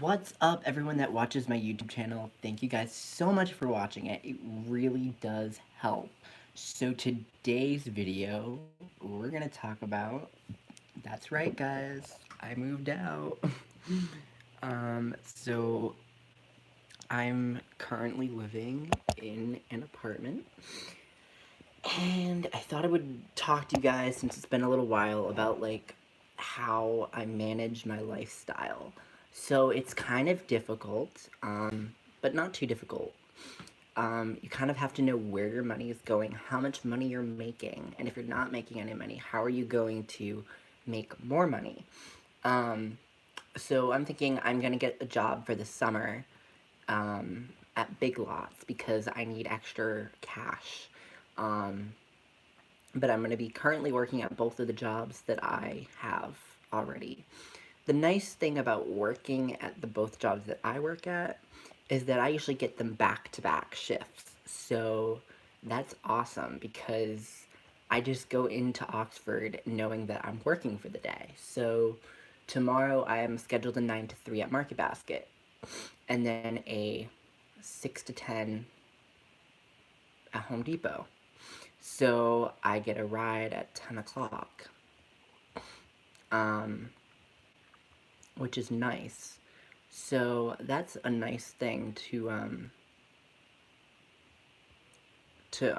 What's up, everyone that watches my YouTube channel? Thank you guys so much for watching it. It really does help. So today's video, we're gonna talk about, that's right guys, I moved out. So I'm currently living in an apartment, and I thought I would talk to you guys, since it's been a little while, about like how I manage my lifestyle. So it's kind of difficult, but not too difficult. You kind of have to know where your money is going, how much money you're making, and if you're not making any money, how are you going to make more money? So I'm thinking I'm gonna get a job for the summer at Big Lots because I need extra cash. Um, but I'm going to be currently working at both of the jobs that I have already. The nice thing about working at the both jobs that I work at is that I usually get them back-to-back shifts. So that's awesome because I just go into Oxford knowing that I'm working for the day. So tomorrow I am scheduled a 9 to 3 at Market Basket, and then a 6 to 10 at Home Depot. So I get a ride at 10 o'clock, um, which is nice. So that's a nice thing to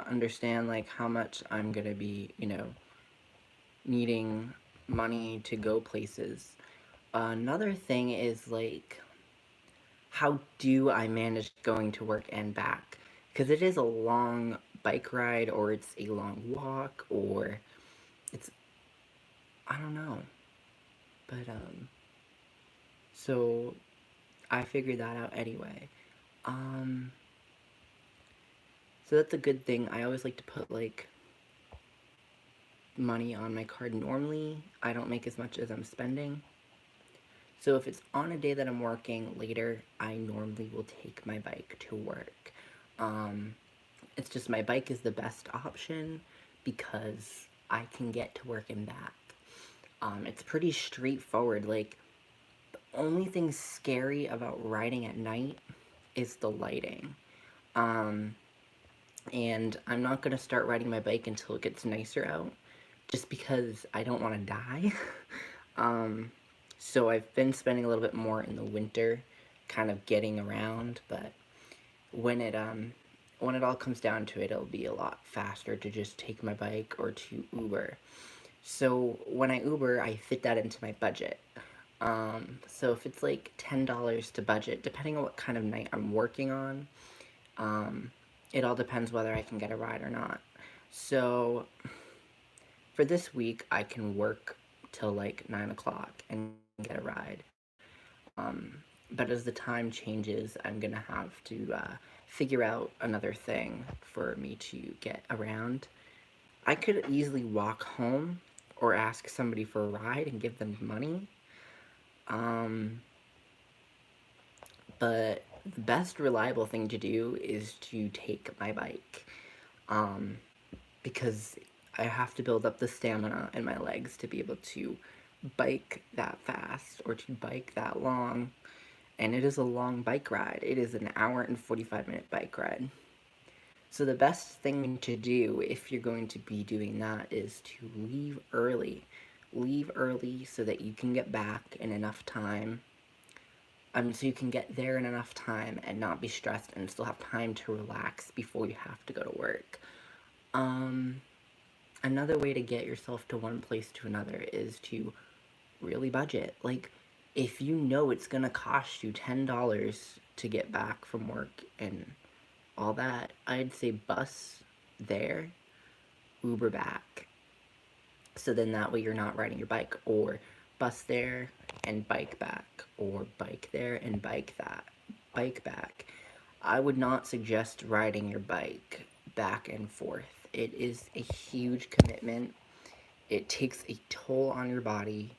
understand, like, how much I'm gonna be, needing money to go places. Another thing is, like, how do I manage going to work and back? Because it is a long bike ride, or it's a long walk, or it's, I don't know. But, so I figured that out anyway. Um, so that's a good thing. I always like to put, like, money on my card. Normally, I don't make as much as I'm spending. So if it's on a day that I'm working later, I normally will take my bike to work. Um, it's just my bike is the best option because I can get to work and back. It's pretty straightforward. Like, the only thing scary about riding at night is the lighting. Um, and I'm not going to start riding my bike until it gets nicer out, just because I don't want to die. um, so I've been spending a little bit more in the winter, kind of getting around, but when it all comes down to it, it'll be a lot faster to just take my bike or to Uber. So when I Uber, I fit that into my budget. So if it's like $10 to budget, depending on what kind of night I'm working on, um, it all depends whether I can get a ride or not. So for this week, I can work till like 9 o'clock and get a ride. But as the time changes, I'm gonna have to figure out another thing for me to get around. I could easily walk home or ask somebody for a ride and give them money. Um, but the best reliable thing to do is to take my bike. Um, because I have to build up the stamina in my legs to be able to bike that fast or to bike that long. And it is a long bike ride. It is an hour and 45-minute bike ride. So the best thing to do if you're going to be doing that is to leave early. Leave early so that you can get back in enough time. So you can get there in enough time and not be stressed and still have time to relax before you have to go to work. Um, Another way to get yourself to one place to another is to really budget. Like, if you know it's gonna cost you $10 to get back from work and all that, I'd say bus there, Uber back. So then that way you're not riding your bike, or bus there and bike back, or bike there and bike back. I would not suggest riding your bike back and forth. It is a huge commitment. It takes a toll on your body,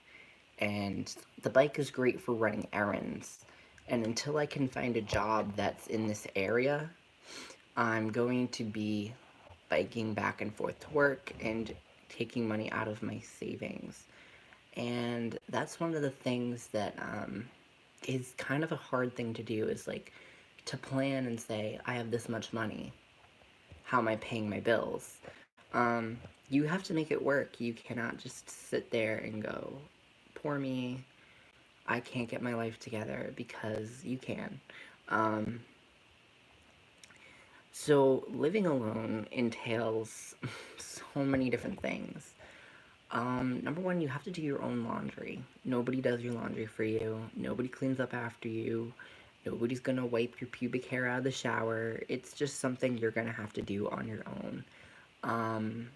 and the bike is great for running errands. And until I can find a job that's in this area, I'm going to be biking back and forth to work and taking money out of my savings. And that's one of the things that is kind of a hard thing to do, is like to plan and say, I have this much money. How am I paying my bills? You have to make it work. You cannot just sit there and go, poor me, I can't get my life together, because you can. Um, so living alone entails so many different things. Number one, you have to do your own laundry. Nobody does your laundry for you. Nobody cleans up after you. Nobody's gonna wipe your pubic hair out of the shower. It's just something you're gonna have to do on your own. Um,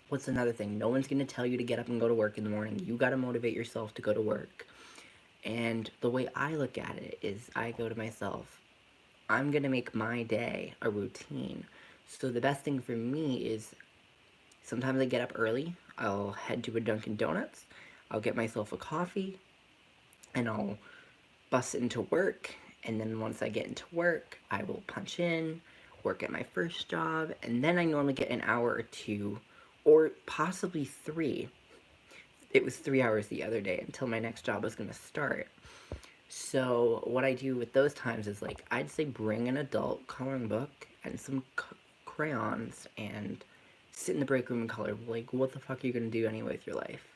what's another thing? No one's gonna tell you to get up and go to work in the morning. You gotta motivate yourself to go to work. And the way I look at it is I go to myself, I'm gonna make my day a routine. So the best thing for me is sometimes I get up early, I'll head to a Dunkin' Donuts, I'll get myself a coffee, and I'll bus into work. And then once I get into work, I will punch in, work at my first job, and then I normally get an hour or two, or possibly 3. It was 3 hours the other day until my next job was gonna start. So what I do with those times is, like, I'd say bring an adult coloring book and some crayons and sit in the break room and color. Like, what the fuck are you gonna do anyway with your life?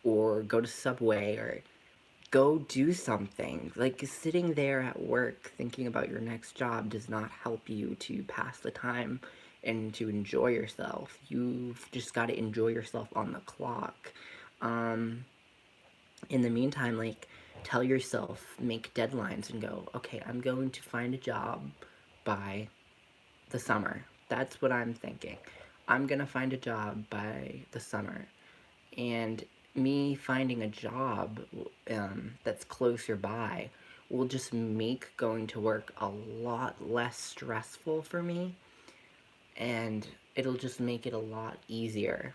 Or go to Subway, or go do something. Like, sitting there at work thinking about your next job does not help you to pass the time and to enjoy yourself. You've just got to enjoy yourself on the clock. Um, in the meantime, like, tell yourself, make deadlines and go, okay, I'm going to find a job by the summer. That's what I'm thinking. I'm gonna find a job by the summer. And me finding a job that's closer by will just make going to work a lot less stressful for me, and it'll just make it a lot easier.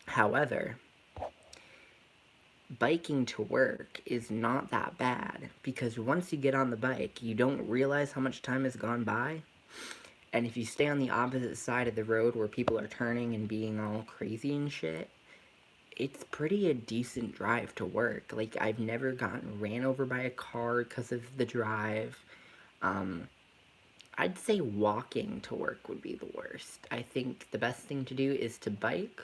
However, biking to work is not that bad, because once you get on the bike, you don't realize how much time has gone by. And if you stay on the opposite side of the road where people are turning and being all crazy and shit, it's pretty a decent drive to work. Like, I've never gotten ran over by a car because of the drive. Um, I'd say walking to work would be the worst. I think the best thing to do is to bike,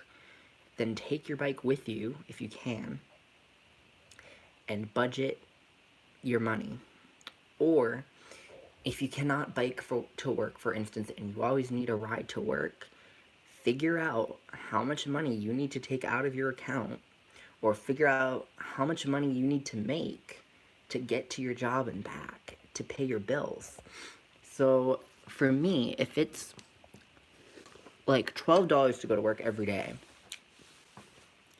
then take your bike with you if you can, and budget your money. Or, if you cannot bike to work, for instance, and you always need a ride to work, figure out how much money you need to take out of your account, or figure out how much money you need to make to get to your job and back to pay your bills. So for me, if it's like $12 to go to work every day,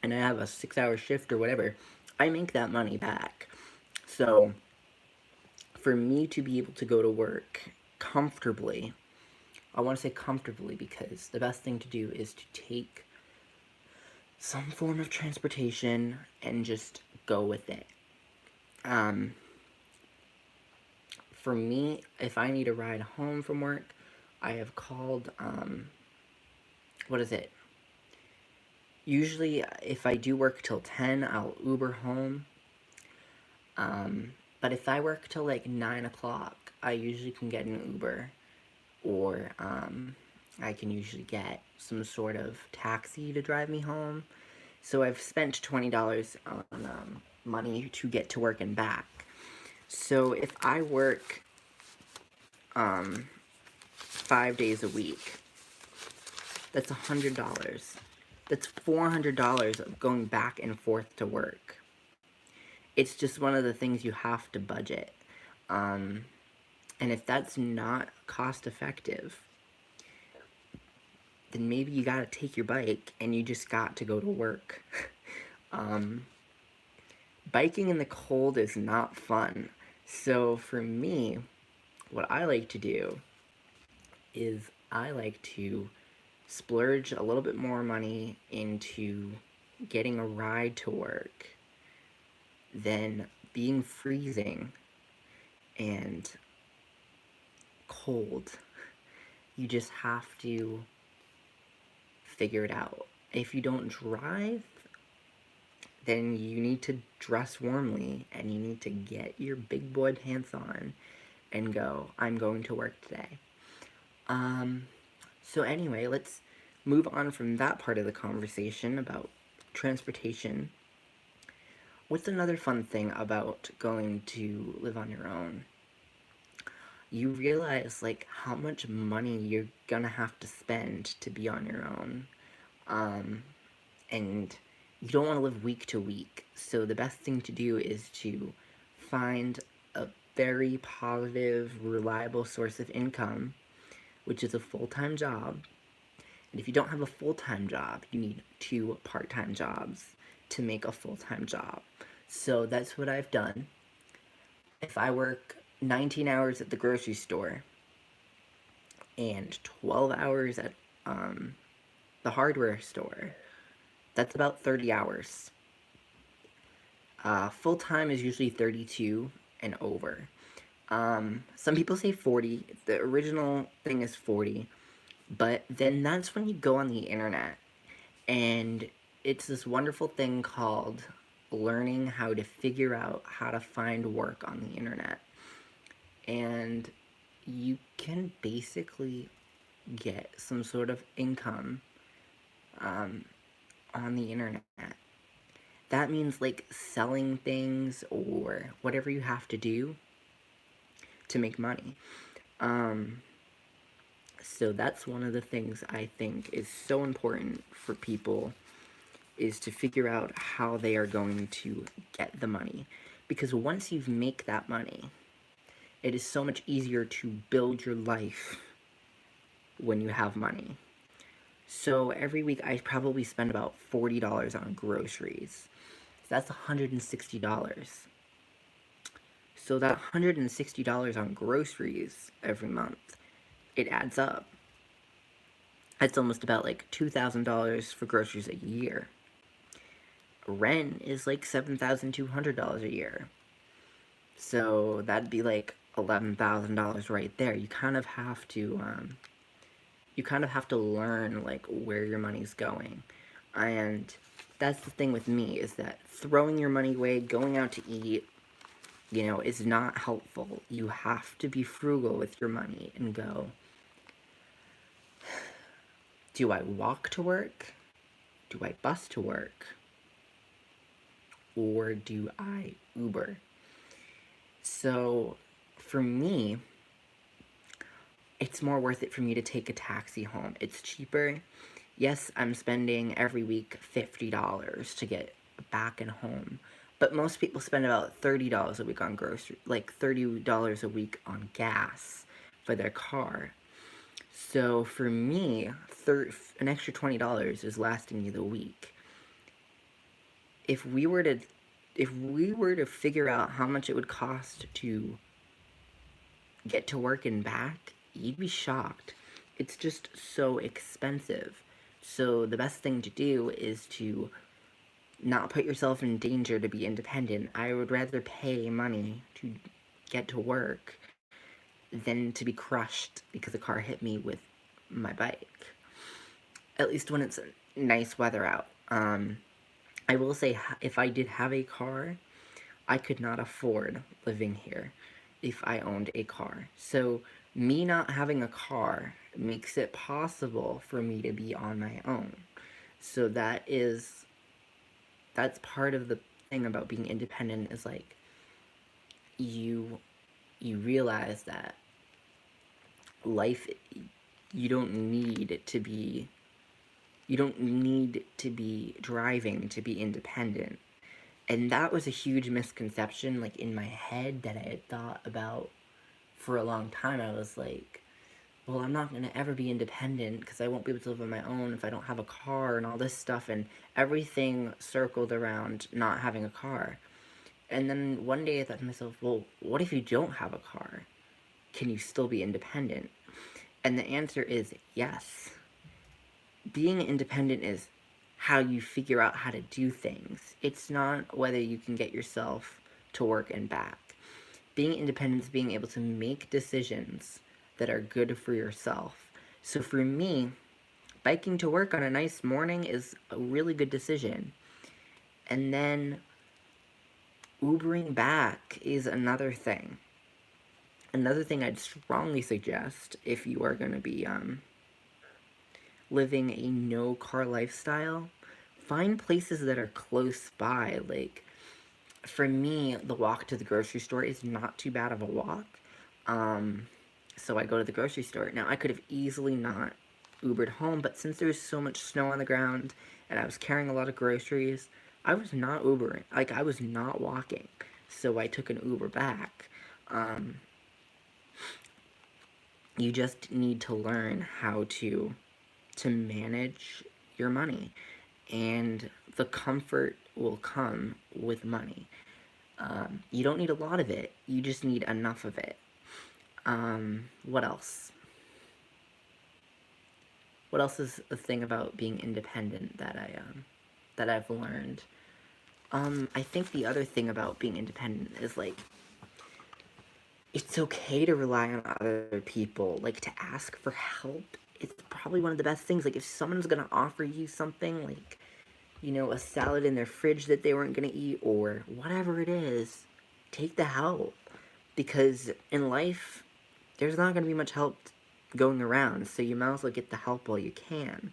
and I have a 6-hour shift or whatever, I make that money back. So for me to be able to go to work comfortably, I want to say comfortably because the best thing to do is to take some form of transportation and just go with it. For me, if I need a ride home from work, I have called, what is it? Usually, if I do work till 10, I'll Uber home. But if I work till like 9 o'clock, I usually can get an Uber, or I can usually get some sort of taxi to drive me home. So I've spent $20 on money to get to work and back. So if I work 5 days a week, that's $100. That's $400 of going back and forth to work. It's just one of the things you have to budget. And if that's not cost effective, then maybe you gotta take your bike and you just got to go to work. Biking in the cold is not fun. So for me, what I like to do is I like to splurge a little bit more money into getting a ride to work than being freezing and cold. You just have to figure it out. If you don't drive, then you need to dress warmly and you need to get your big boy pants on and go, I'm going to work today. Um, so anyway, let's move on from that part of the conversation about transportation. What's another fun thing about going to live on your own? You realize like how much money you're gonna have to spend to be on your own. Um, and you don't want to live week to week. So the best thing to do is to find a very positive, reliable source of income, which is a full-time job. And if you don't have a full-time job, you need 2 part-time jobs to make a full-time job. So that's what I've done. If I work 19 hours at the grocery store and 12 hours at the hardware store, that's about 30 hours. Full-time is usually 32 and over. Some people say 40. The original thing is 40. But then that's when you go on the internet. And it's this wonderful thing called learning how to figure out how to find work on the internet. And you can basically get some sort of income on the internet. That means like selling things or whatever you have to do to make money. So that's one of the things I think is so important for people, is to figure out how they are going to get the money. Because once you make that money, it is so much easier to build your life when you have money. So every week I probably spend about $40 on groceries. So that's $160. So that $160 on groceries every month, it adds up. That's almost about like $2,000 for groceries a year. Rent is like $7,200 a year. So that'd be like $11,000 right there. You kind of have to learn like where your money's going. And that's the thing with me, is that throwing your money away, going out to eat, is not helpful. You have to be frugal with your money and go, do I walk to work? Do I bus to work? Or do I Uber? So for me, it's more worth it for me to take a taxi home. It's cheaper. Yes, I'm spending every week $50 to get back and home. But most people spend about $30 a week on grocery, like $30 a week on gas for their car. So for me, an extra $20 is lasting me the week. If we were to figure out how much it would cost to get to work and back, you'd be shocked. It's just so expensive. So the best thing to do is to not put yourself in danger to be independent. I would rather pay money to get to work than to be crushed because a car hit me with my bike. At least when it's nice weather out. I will say, if I did have a car, I could not afford living here if I owned a car. So me not having a car makes it possible for me to be on my own. So that's part of the thing about being independent, is like you realize that life, you don't need to be driving to be independent. And that was a huge misconception, like, in my head, that I had thought about for a long time. I was like, well, I'm not going to ever be independent because I won't be able to live on my own if I don't have a car and all this stuff. And everything circled around not having a car. And then one day I thought to myself, well, what if you don't have a car? Can you still be independent? And the answer is yes. Being independent is how you figure out how to do things. It's not whether you can get yourself to work and back. Being independent is being able to make decisions that are good for yourself. So for me, biking to work on a nice morning is a really good decision. And then Ubering back is another thing. Another thing I'd strongly suggest if you are going to be living a no-car lifestyle, find places that are close by. Like, for me, the walk to the grocery store is not too bad of a walk. So I go to the grocery store. Now, I could have easily not Ubered home, but since there was so much snow on the ground and I was carrying a lot of groceries, I was not Ubering. Like, I was not walking. So I took an Uber back. You just need to learn how to manage your money, and the comfort will come with money. You don't need a lot of it, you just need enough of it. What else? What else is a thing about being independent that I've learned? I think the other thing about being independent is, like, it's okay to rely on other people, like, to ask for help. It's probably one of the best things. Like, if someone's gonna offer you something, like, a salad in their fridge that they weren't gonna eat, or whatever it is, take the help. Because in life, there's not gonna be much help going around, so you might as well get the help while you can.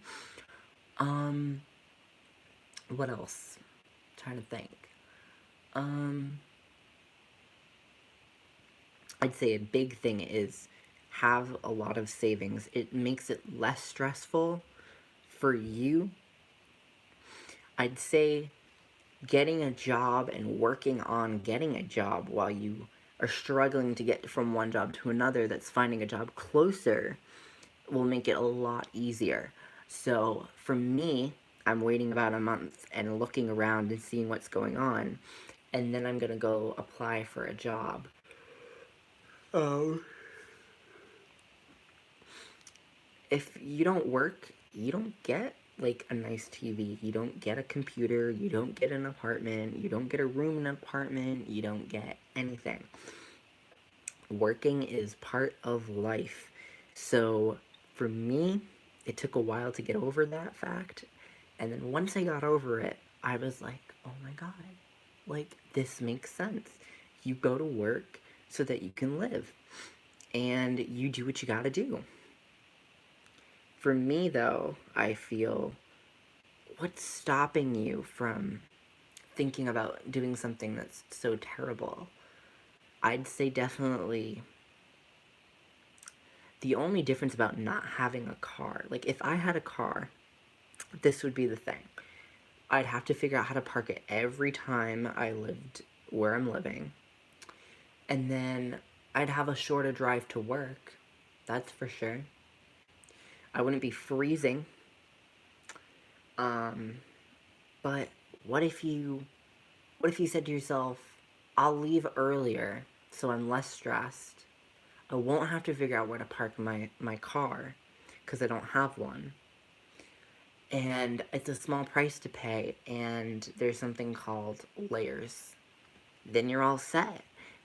What else? I'm trying to think. I'd say a big thing is have a lot of savings. It makes it less stressful for you. I'd say getting a job and working on getting a job while you are struggling to get from one job to another that's finding a job closer will make it a lot easier. So for me, I'm waiting about a month and looking around and seeing what's going on, and then I'm gonna go apply for a job. If you don't work, you don't get like a nice TV, you don't get a computer, you don't get an apartment, you don't get a room in an apartment, you don't get anything. Working is part of life. So for me, it took a while to get over that fact. And then once I got over it, I was like, oh my God, like, this makes sense. You go to work so that you can live, and you do what you gotta do. For me, though, I feel, what's stopping you from thinking about doing something that's so terrible? I'd say definitely the only difference about not having a car, like, if I had a car, this would be the thing. I'd have to figure out how to park it every time I lived where I'm living. And then I'd have a shorter drive to work. That's for sure. I wouldn't be freezing. But what if you said to yourself, I'll leave earlier so I'm less stressed. I won't have to figure out where to park my car because I don't have one. And it's a small price to pay, and there's something called layers. Then you're all set.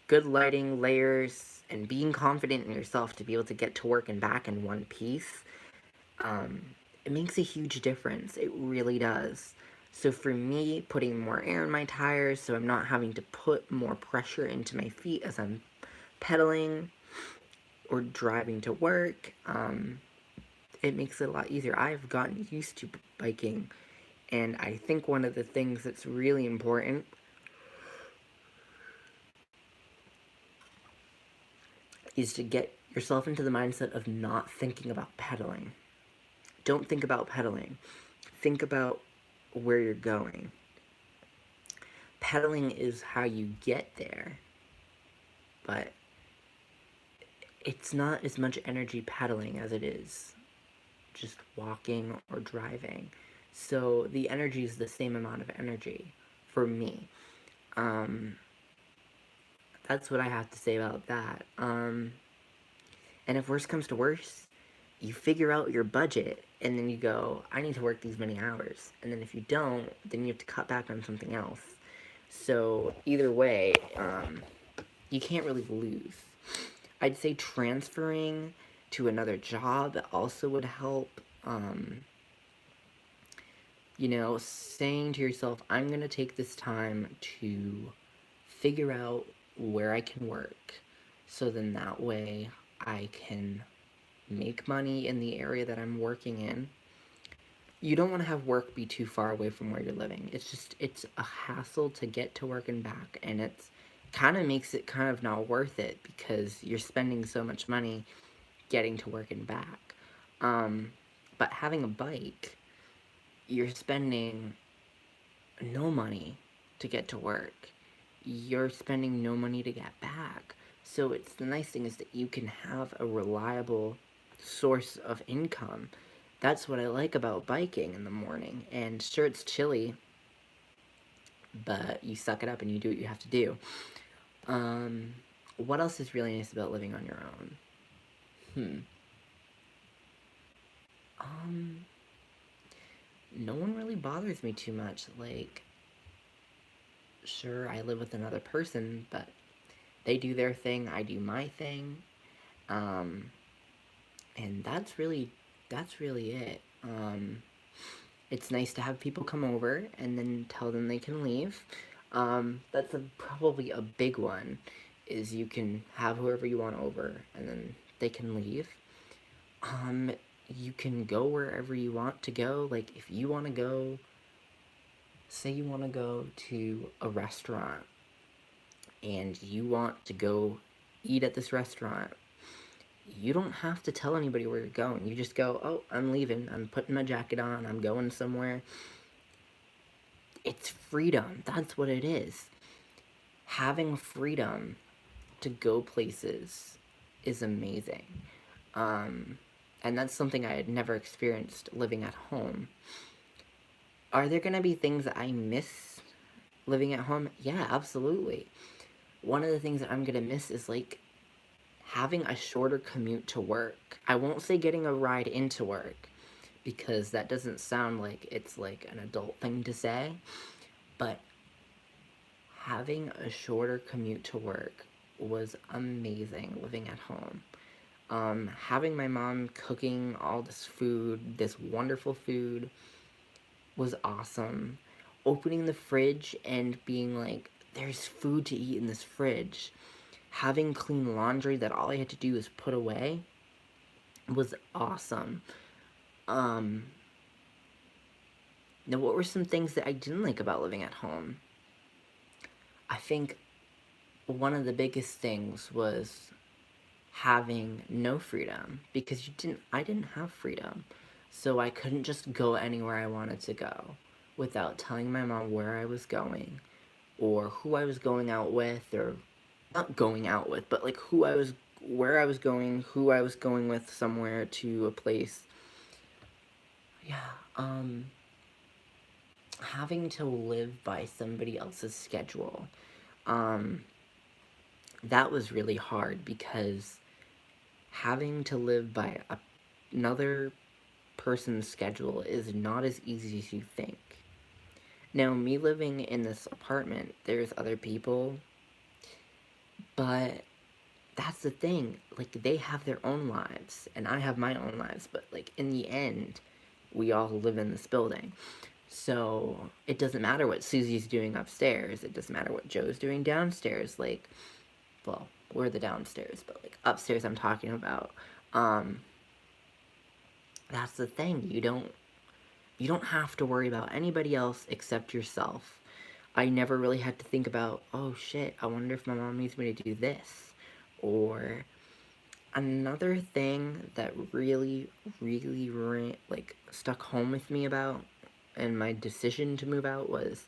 Good lighting, layers, and being confident in yourself to be able to get to work and back in one piece, it makes a huge difference. It really does. So for me, putting more air in my tires so I'm not having to put more pressure into my feet as I'm pedaling or driving to work, it makes it a lot easier. I've gotten used to biking, and I think one of the things that's really important is to get yourself into the mindset of not thinking about pedaling. Don't think about pedaling. Think about where you're going. Pedaling is how you get there, but it's not as much energy pedaling as it is just walking or driving. So the energy is the same amount of energy for me. That's what I have to say about that. And if worse comes to worse, you figure out your budget, and then you go, I need to work these many hours. And then if you don't, then you have to cut back on something else. So either way, you can't really lose. I'd say transferring to another job also would help. You know, saying to yourself, I'm going to take this time to figure out where I can work. So then that way I can make money in the area that I'm working in. You don't want to have work be too far away from where you're living. It's a hassle to get to work and back, and it's kind of makes it kind of not worth it because you're spending so much money getting to work and back. Um, but having a bike, you're spending no money to get to work. You're spending no money to get back. So it's the nice thing is that you can have a reliable source of income. That's what I like about biking in the morning. And sure, it's chilly, but you suck it up and you do what you have to do. Um, what else is really nice about living on your own? Hmm. Um, no one really bothers me too much. Like, sure, I live with another person, but they do their thing, I do my thing. Um, and that's really it. It's nice to have people come over and then tell them they can leave. That's probably a big one, is you can have whoever you want over and then they can leave. Um, you can go wherever you want to go. Like if you want to go, say you want to go to a restaurant and you want to go eat at this restaurant, you don't have to tell anybody where you're going. You just go, oh, I'm leaving. I'm putting my jacket on. I'm going somewhere. It's freedom. That's what it is. Having freedom to go places is amazing. Um, and that's something I had never experienced living at home. Are there going to be things that I miss living at home? Yeah, absolutely. One of the things that I'm going to miss is like having a shorter commute to work. I won't say getting a ride into work because that doesn't sound like it's like an adult thing to say, but having a shorter commute to work was amazing living at home. Having my mom cooking all this food, this wonderful food, was awesome. Opening the fridge and being like, there's food to eat in this fridge. Having clean laundry that all I had to do was put away was awesome. Um, Now, what were some things that I didn't like about living at home? I think one of the biggest things was having no freedom because I didn't have freedom. So I couldn't just go anywhere I wanted to go without telling my mom where I was going or who I was going out with, or not going out with, but like where I was going, who I was going with somewhere to a place. Yeah, having to live by somebody else's schedule. Um, that was really hard because having to live by another person's schedule is not as easy as you think. Now, me living in this apartment, there's other people, but that's the thing. Like, they have their own lives, and I have my own lives, but, like, in the end, we all live in this building. So, it doesn't matter what Susie's doing upstairs. It doesn't matter what Joe's doing downstairs. Like, well, we're the downstairs, but, like, upstairs I'm talking about. Um, that's the thing. You don't have to worry about anybody else except yourself. I never really had to think about, oh shit, I wonder if my mom needs me to do this. Or another thing that really, really, like, stuck home with me about and my decision to move out was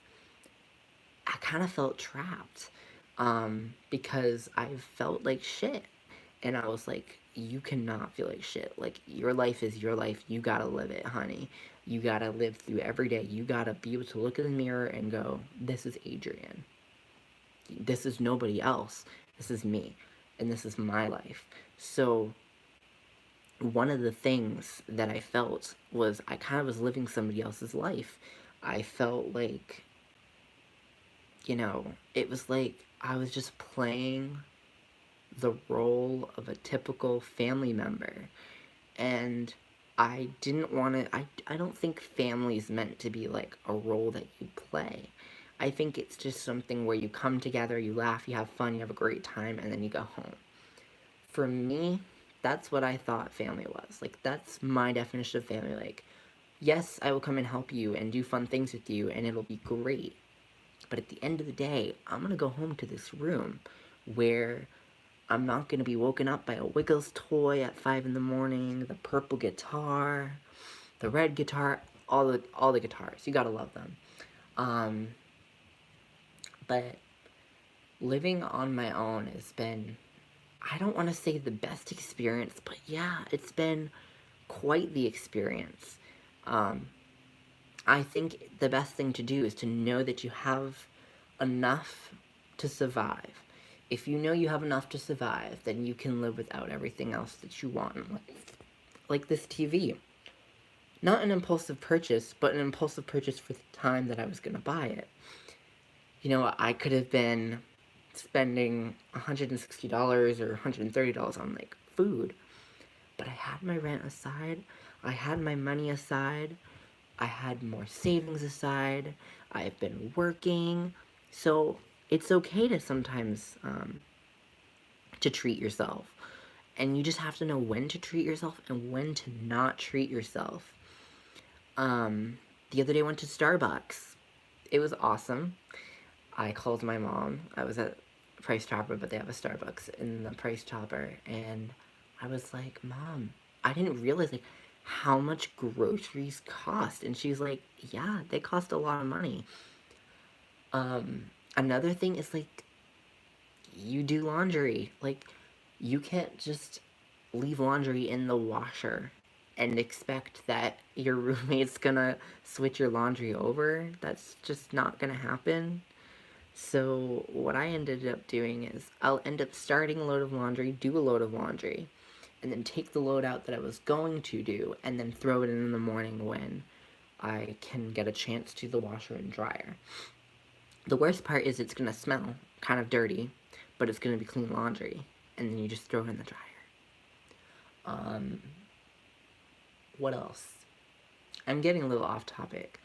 I kind of felt trapped. Because I felt like shit. And I was like, you cannot feel like shit. Like, your life is your life. You gotta live it, honey. You gotta live through every day. You gotta be able to look in the mirror and go, this is Adrian. This is nobody else. This is me. And this is my life. So, one of the things that I felt was I kind of was living somebody else's life. I felt like, it was like I was just playing the role of a typical family member. And I didn't want to, I don't think family's meant to be like a role that you play. I think it's just something where you come together, you laugh, you have fun, you have a great time, and then you go home. For me, that's what I thought family was. Like, that's my definition of family. Like, yes, I will come and help you and do fun things with you, and it'll be great. But at the end of the day, I'm gonna go home to this room where I'm not gonna be woken up by a Wiggles toy at 5 in the morning, the purple guitar, the red guitar, all the guitars. You gotta love them. Um, but living on my own has been, I don't want to say the best experience, but yeah, it's been quite the experience. Um, I think the best thing to do is to know that you have enough to survive. If you know you have enough to survive, then you can live without everything else that you want in life. Like this TV. Not an impulsive purchase, but an impulsive purchase for the time that I was going to buy it. You know, I could have been spending $160 or $130 on like food, but I had my rent aside, I had my money aside, I had more savings aside, I've been working, so it's okay to sometimes to treat yourself. And you just have to know when to treat yourself and when to not treat yourself. The other day I went to Starbucks. It was awesome. I called my mom. I was at Price Chopper, but they have a Starbucks in the Price Chopper, and I was like, Mom, I didn't realize like how much groceries cost. And she's like, yeah, they cost a lot of money. Another thing is like, you do laundry. Like, you can't just leave laundry in the washer and expect that your roommate's gonna switch your laundry over. That's just not gonna happen. So what I ended up doing is I'll end up starting a load of laundry, do a load of laundry, and then take the load out that I was going to do, and then throw it in the morning when I can get a chance to the washer and dryer. The worst part is it's gonna smell kind of dirty, but it's gonna be clean laundry, and then you just throw it in the dryer. What else? I'm getting a little off topic.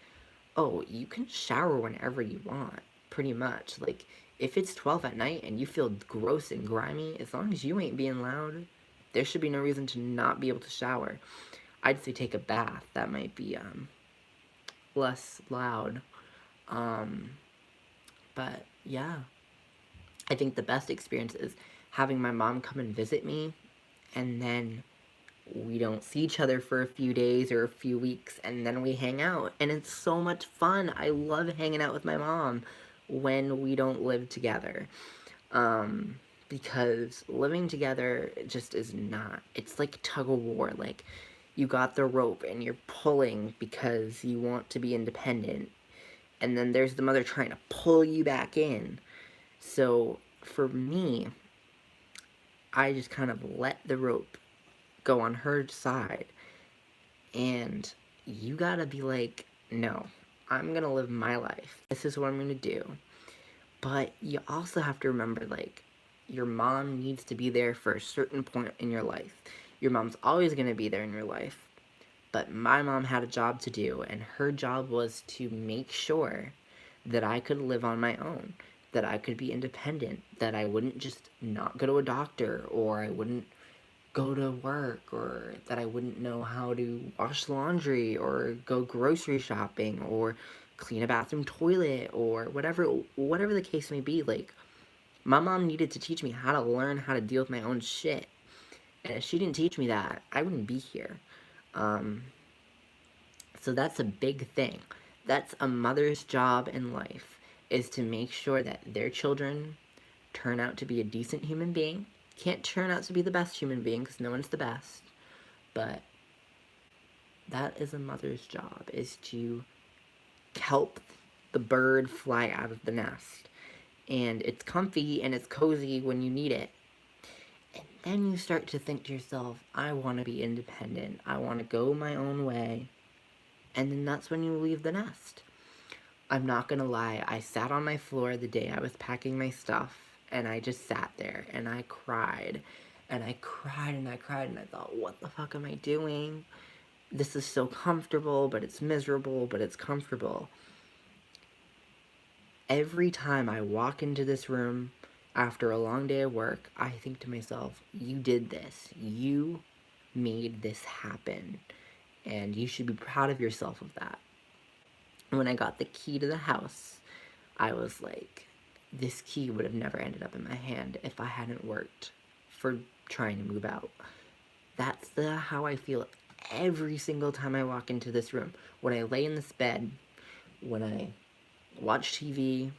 Oh, you can shower whenever you want, pretty much. Like, if it's 12 at night and you feel gross and grimy, as long as you ain't being loud, there should be no reason to not be able to shower. I'd say take a bath. That might be, less loud. But, yeah. I think the best experience is having my mom come and visit me, and then we don't see each other for a few days or a few weeks, and then we hang out, and it's so much fun. I love hanging out with my mom when we don't live together, because living together just is not, it's like tug of war. Like, you got the rope and you're pulling because you want to be independent, and then there's the mother trying to pull you back in. So for me, I just kind of let the rope go on her side, and you gotta be like, no, I'm gonna live my life. This is what I'm gonna do. But you also have to remember, like, your mom needs to be there for a certain point in your life. Your mom's always gonna be there in your life. But my mom had a job to do, and her job was to make sure that I could live on my own, that I could be independent, that I wouldn't just not go to a doctor, or I wouldn't go to work, or that I wouldn't know how to wash laundry or go grocery shopping or clean a bathroom toilet or whatever the case may be. Like, my mom needed to teach me how to learn how to deal with my own shit. And if she didn't teach me that, I wouldn't be here. So that's a big thing. That's a mother's job in life, is to make sure that their children turn out to be a decent human being. Can't turn out to be the best human being because no one's the best. But that is a mother's job, is to help the bird fly out of the nest. And it's comfy and it's cozy when you need it. And then you start to think to yourself, I want to be independent. I want to go my own way. And then that's when you leave the nest. I'm not gonna lie, I sat on my floor the day I was packing my stuff, and I just sat there, and I cried, and I cried, and I cried, and I thought, what the fuck am I doing? this is so comfortable, but it's miserable, but it's comfortable. Every time I walk into this room after a long day of work, I think to myself, you did this. You made this happen. And you should be proud of yourself of that. When I got the key to the house, I was like, this key would have never ended up in my hand if I hadn't worked for trying to move out. That's how I feel every single time I walk into this room. When I lay in this bed, when I watch TV,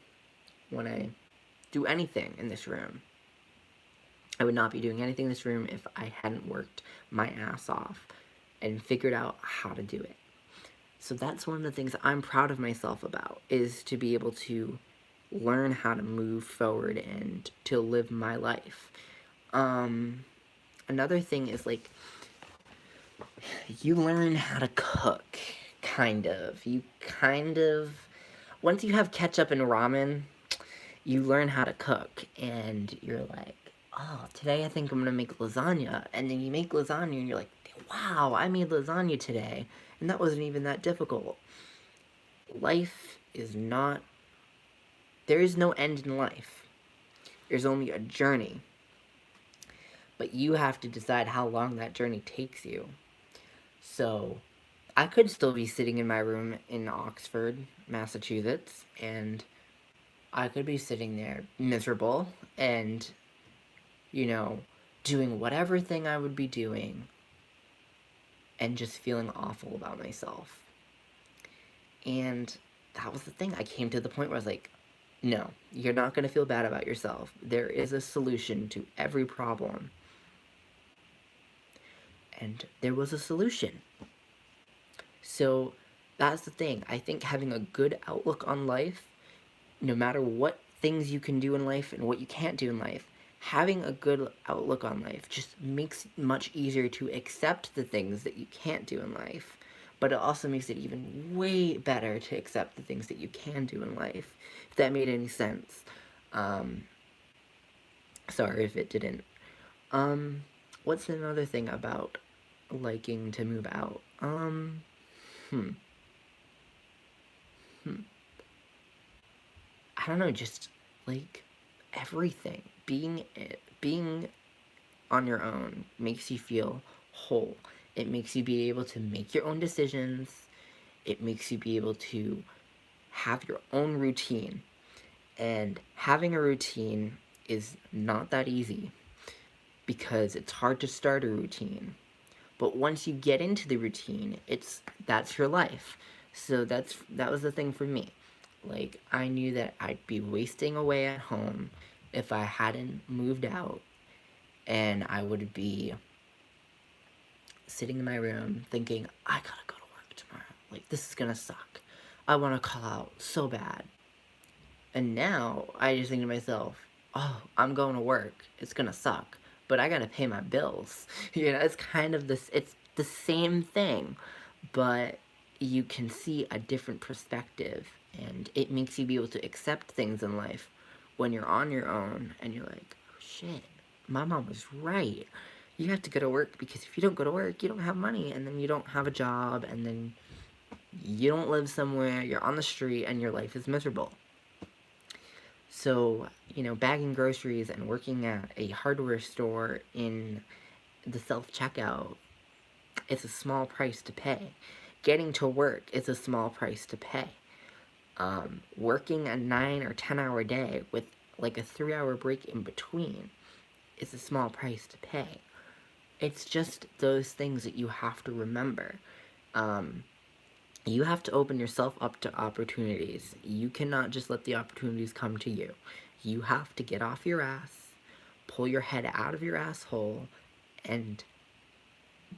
when I do anything in this room. I would not be doing anything in this room if I hadn't worked my ass off and figured out how to do it. So that's one of the things I'm proud of myself about, is to be able to learn how to move forward and to live my life. Another thing is, like, you learn how to cook, kind of. Once you have ketchup and ramen, you learn how to cook, and you're like, oh, today I think I'm gonna make lasagna, and then you make lasagna, and you're like, wow, I made lasagna today, and that wasn't even that difficult. Life is not, there is no end in life. There's only a journey. But you have to decide how long that journey takes you. So, I could still be sitting in my room in Oxford, Massachusetts, and I could be sitting there miserable and, you know, doing whatever thing I would be doing and just feeling awful about myself. And that was the thing. I came to the point where I was like, no, you're not going to feel bad about yourself. There is a solution to every problem. And there was a solution. So that's the thing. I think having a good outlook on life, no matter what things you can do in life and what you can't do in life, having a good outlook on life just makes it much easier to accept the things that you can't do in life. But it also makes it even way better to accept the things that you can do in life. If that made any sense. Sorry if it didn't. What's another thing about liking to move out? I don't know, just, like, everything. Being on your own makes you feel whole. It makes you be able to make your own decisions. It makes you be able to have your own routine. And having a routine is not that easy, because it's hard to start a routine. But once you get into the routine, that's your life. So that was the thing for me. Like, I knew that I'd be wasting away at home if I hadn't moved out, and I would be sitting in my room thinking, I gotta go to work tomorrow. Like, this is gonna suck. I wanna call out so bad. And now, I just think to myself, oh, I'm going to work. It's gonna suck. But I gotta pay my bills. You know, it's kind of this, it's the same thing. But you can see a different perspective. And it makes you be able to accept things in life when you're on your own. And you're like, oh, shit, my mom was right. You have to go to work, because if you don't go to work, you don't have money. And then you don't have a job. And then you don't live somewhere. You're on the street and your life is miserable. So, you know, bagging groceries and working at a hardware store in the self-checkout, it's a small price to pay. Getting to work is a small price to pay. Working a 9 or 10 hour day with like a 3-hour break in between is a small price to pay. It's just those things that you have to remember. You have to open yourself up to opportunities. You cannot just let the opportunities come to you. You have to get off your ass, pull your head out of your asshole, and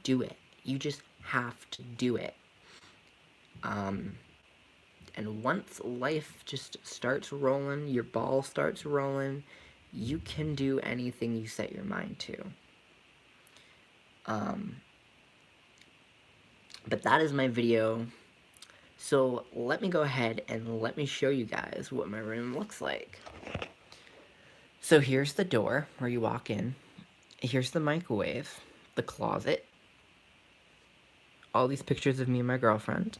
do it. You just have to do it. And once life just starts rolling, your ball starts rolling, you can do anything you set your mind to. But that is my video. So let me go ahead and let me show you guys what my room looks like. So here's the door where you walk in. Here's the microwave, the closet, all these pictures of me and my girlfriend.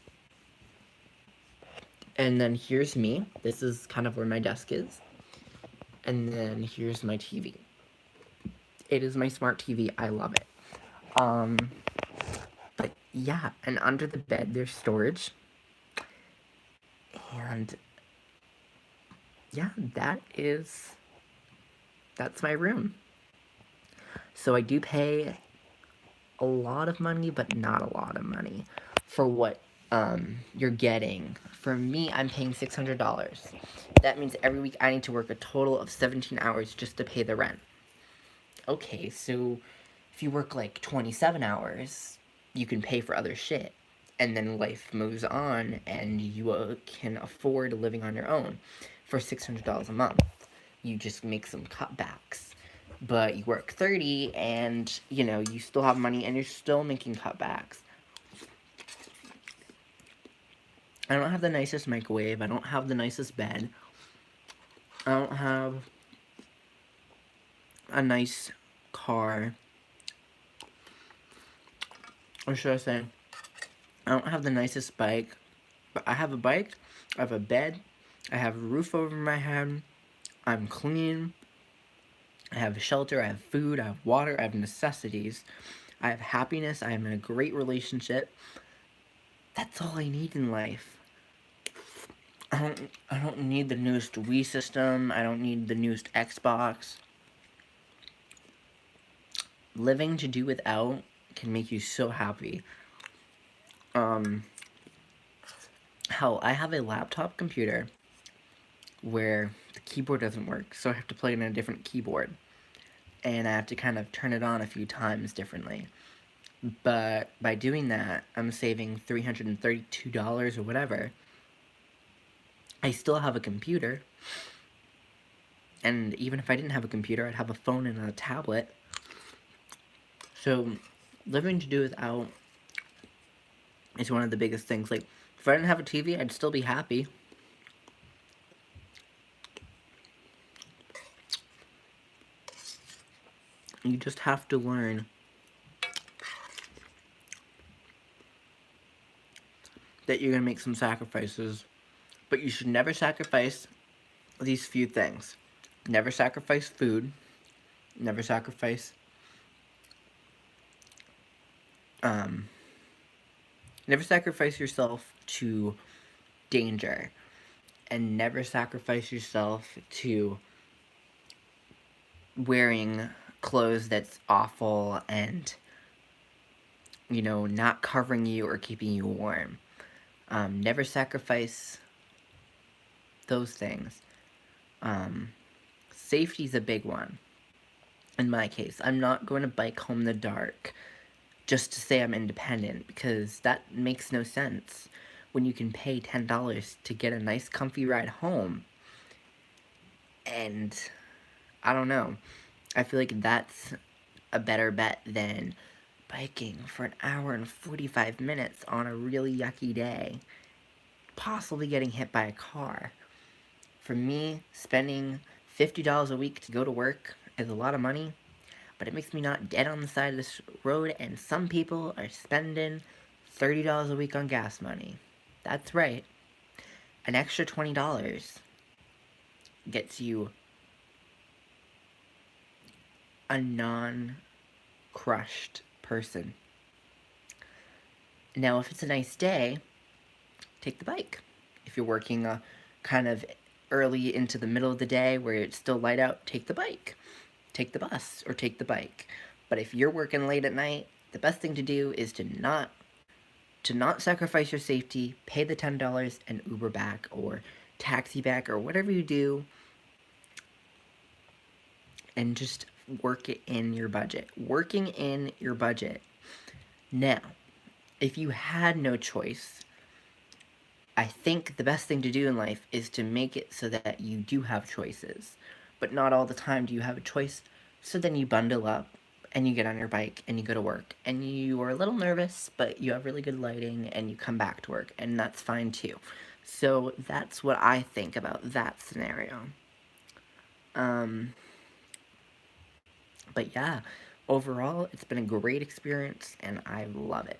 And then here's me. This is kind of where my desk is. And then here's my TV. It is my smart TV. I love it. But yeah, and under the bed there's storage. And yeah, that's my room. So I do pay a lot of money, but not a lot of money for what you're getting. For me, I'm paying $600. That means every week I need to work a total of 17 hours just to pay the rent. Okay, so if you work like 27 hours, you can pay for other shit. And then life moves on, and you can afford living on your own for $600 a month. You just make some cutbacks. But you work 30, and, you know, you still have money, and you're still making cutbacks. I don't have the nicest microwave. I don't have the nicest bed. I don't have a nice car. Or should I say, I don't have the nicest bike. But I have a bike, I have a bed, I have a roof over my head, I'm clean, I have shelter, I have food, I have water, I have necessities, I have happiness, I am in a great relationship. That's all I need in life. I don't need the newest Wii system, I don't need the newest Xbox. Living to do without can make you so happy. Hell, I have a laptop computer where the keyboard doesn't work, so I have to plug in a different keyboard. And I have to kind of turn it on a few times differently. But by doing that, I'm saving $332 or whatever. I still have a computer. And even if I didn't have a computer, I'd have a phone and a tablet. So, living to do without is one of the biggest things. Like, if I didn't have a TV, I'd still be happy. You just have to learn that you're going to make some sacrifices. But you should never sacrifice these few things. Never sacrifice food. Never sacrifice never sacrifice yourself to danger. And never sacrifice yourself to wearing clothes that's awful and, you know, not covering you or keeping you warm. Never sacrifice those things. Safety's a big one. In my case, I'm not going to bike home in the dark just to say I'm independent, because that makes no sense when you can pay $10 to get a nice comfy ride home. And I don't know, I feel like that's a better bet than biking for an hour and 45 minutes on a really yucky day, possibly getting hit by a car. For me, spending $50 a week to go to work is a lot of money, but it makes me not dead on the side of this road, and some people are spending $30 a week on gas money. That's right. An extra $20 gets you a non-crushed person. Now, if it's a nice day, take the bike. If you're working kind of early into the middle of the day where it's still light out, take the bike. Take the bus or take the bike. But if you're working late at night, the best thing to do is to not sacrifice your safety, pay the $10 and Uber back or taxi back or whatever you do, and just work it in your budget. Working in your budget. Now, if you had no choice, I think the best thing to do in life is to make it so that you do have choices. But not all the time do you have a choice, so then you bundle up and you get on your bike and you go to work and you are a little nervous, but you have really good lighting and you come back to work, and that's fine too. So that's what I think about that scenario. But yeah, overall, it's been a great experience and I love it.